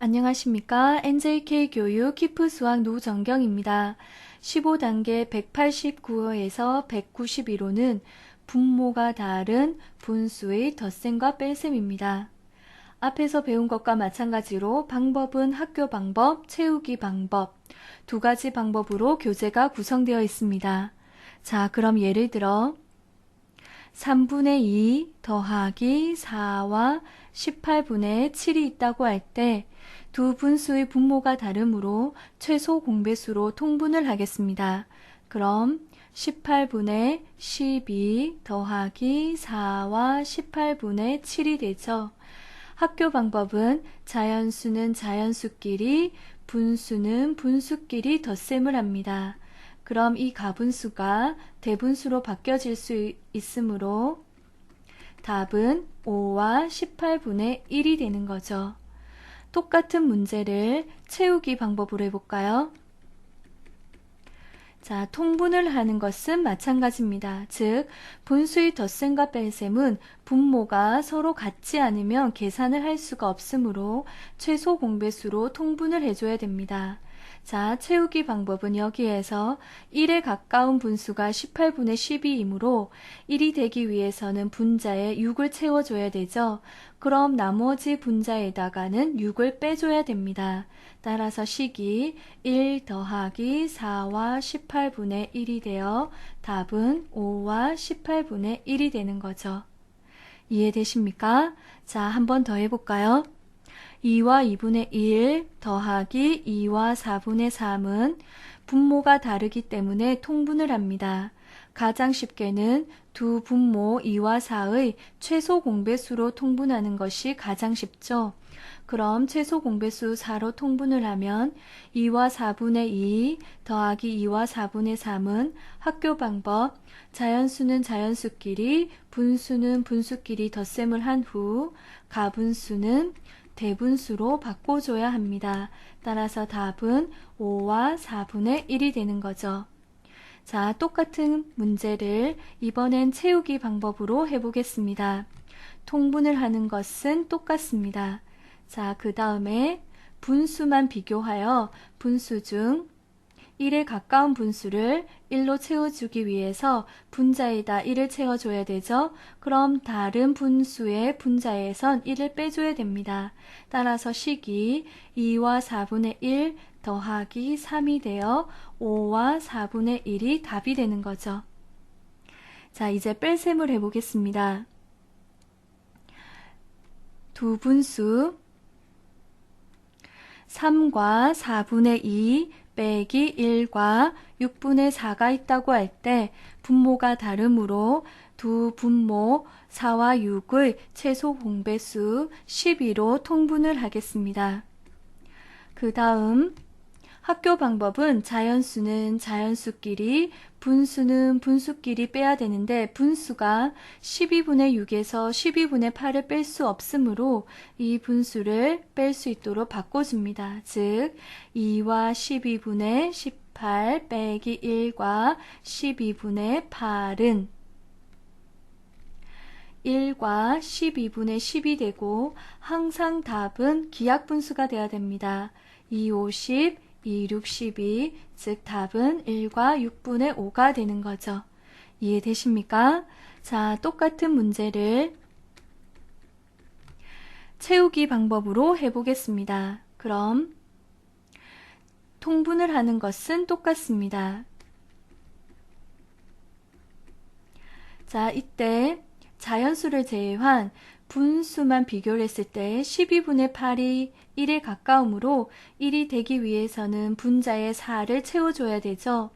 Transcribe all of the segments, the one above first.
안녕하십니까? NJK 교육 키프 수학 노정경입니다. 15단계 189호에서 191호는 분모가 다른 분수의 덧셈과 뺄셈입니다. 앞에서 배운 것과 마찬가지로 방법은 학교 방법, 채우기 방법 두 가지 방법으로 교재가 구성되어 있습니다. 자, 그럼 예를 들어 3분의 2 더하기 4와 18분의 7이 있다고 할 때 두 분수의 분모가 다르므로 최소 공배수로 통분을 하겠습니다. 그럼 18분의 12 더하기 4와 18분의 7이 되죠. 학교 방법은 자연수는 자연수끼리, 분수는 분수끼리 덧셈을 합니다. 그럼 이 가분수가 대분수로 바뀌어질 수 있으므로 답은 5와 18분의 1이 되는 거죠. 똑같은 문제를 채우기 방법으로 해볼까요? 자, 통분을 하는 것은 마찬가지입니다. 즉, 분수의 덧셈과 뺄셈은 분모가 서로 같지 않으면 계산을 할 수가 없으므로 최소 공배수로 통분을 해줘야 됩니다. 자, 채우기 방법은 여기에서 1에 가까운 분수가 18분의 12이므로 1이 되기 위해서는 분자에 6을 채워줘야 되죠. 그럼 나머지 분자에다가는 6을 빼줘야 됩니다. 따라서 식이 1 더하기 4와 18분의 1이 되어 답은 5와 18분의 1이 되는 거죠. 이해되십니까? 자, 한 번 더 해볼까요? 2와 2분의 1 더하기 2와 4분의 3은 분모가 다르기 때문에 통분을 합니다. 가장 쉽게는 두 분모 2와 4의 최소 공배수로 통분하는 것이 가장 쉽죠. 그럼 최소 공배수 4로 통분을 하면 2와 4분의 2 더하기 2와 4분의 3은 학교 방법 자연수는 자연수끼리 분수는 분수끼리 덧셈을 한 후 가분수는 대분수로 바꿔줘야 합니다. 따라서 답은 5와 4분의 1이 되는 거죠. 자, 똑같은 문제를 이번엔 채우기 방법으로 해보겠습니다. 통분을 하는 것은 똑같습니다. 자, 그 다음에 분수만 비교하여 분수 중 1에 가까운 분수를 1로 채워주기 위해서 분자에다 1을 채워줘야 되죠. 그럼 다른 분수의 분자에선 1을 빼줘야 됩니다. 따라서 식이 2와 4분의 1 더하기 3이 되어 5와 4분의 1이 답이 되는 거죠. 자, 이제 뺄셈을 해보겠습니다. 두 분수 3과 4분의 2 빼기 1과 6분의 4가 있다고 할 때 분모가 다르므로 두 분모 4와 6의 최소 공배수 12로 통분을 하겠습니다. 그 다음 학교 방법은 자연수는 자연수끼리 분수는 분수끼리 빼야 되는데 분수가 12분의 6에서 12분의 8을 뺄 수 없으므로 이 분수를 뺄 수 있도록 바꿔줍니다. 즉 2와 12분의 18 빼기 1과 12분의 8은 1과 12분의 10이 되고 항상 답은 기하분수가 되어야 됩니다. 2, 50 2, 6, 12, 즉 답은 1과 6분의 5가 되는 거죠. 이해되십니까? 자, 똑같은 문제를 채우기 방법으로 해보겠습니다. 그럼 통분을 하는 것은 똑같습니다. 자, 이때 자연수를 제외한 분수만 비교를 했을 때 12분의 8이 1에 가까우므로 1이 되기 위해서는 분자에 4를 채워줘야 되죠.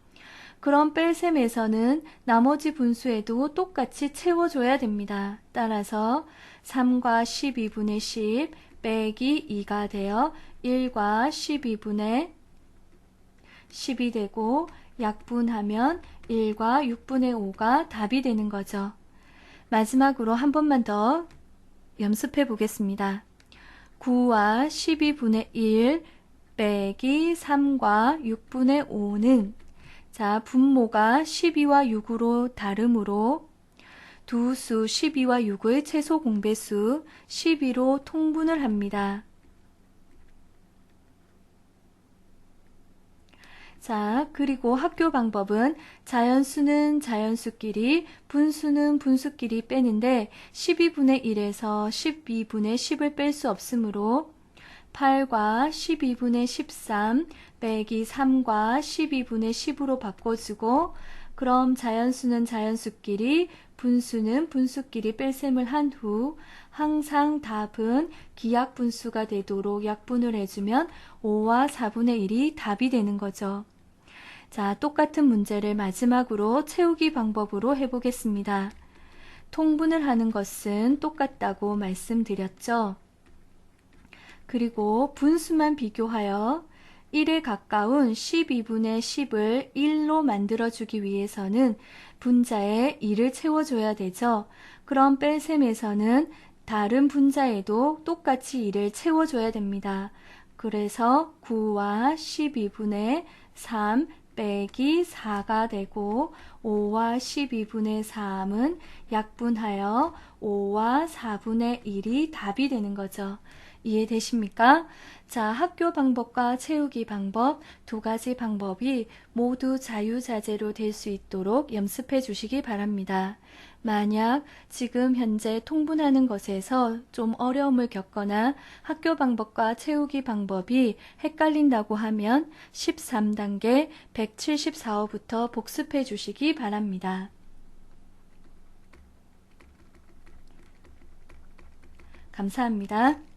그럼 뺄셈에서는 나머지 분수에도 똑같이 채워줘야 됩니다. 따라서 3과 12분의 10 빼기 2가 되어 1과 12분의 10이 되고 약분하면 1과 6분의 5가 답이 되는 거죠. 마지막으로 한 번만 더 연습해 보겠습니다. 9와 12분의 1 빼기 3과 6분의 5는 자, 분모가 12와 6으로 다르므로 두 수 12와 6의 최소 공배수 12로 통분을 합니다. 자, 그리고 학교 방법은 자연수는 자연수끼리, 분수는 분수끼리 빼는데 12분의 1에서 12분의 10을 뺄 수 없으므로 8과 12분의 13 빼기 3과 12분의 10으로 바꿔주고, 그럼 자연수는 자연수끼리, 분수는 분수끼리 뺄셈을 한 후 항상 답은 기약분수가 되도록 약분을 해주면 5와 4분의 1이 답이 되는 거죠. 자, 똑같은 문제를 마지막으로 채우기 방법으로 해보겠습니다. 통분을 하는 것은 똑같다고 말씀드렸죠. 그리고 분수만 비교하여 1에 가까운 12분의 10을 1로 만들어주기 위해서는 분자에 1을 채워줘야 되죠. 그럼 뺄셈에서는 다른 분자에도 똑같이 1을 채워줘야 됩니다. 그래서 9와 12분의 3 빼기 4가 되고 5와 12분의 3은 약분하여 5와 4분의 1이 답이 되는 거죠. 이해되십니까? 자, 학교 방법과 채우기 방법 두 가지 방법이 모두 자유자재로 될 수 있도록 연습해 주시기 바랍니다. 만약 지금 현재 통분하는 것에서 좀 어려움을 겪거나 학교 방법과 채우기 방법이 헷갈린다고 하면 13단계 174호부터 복습해 주시기 바랍니다. 감사합니다.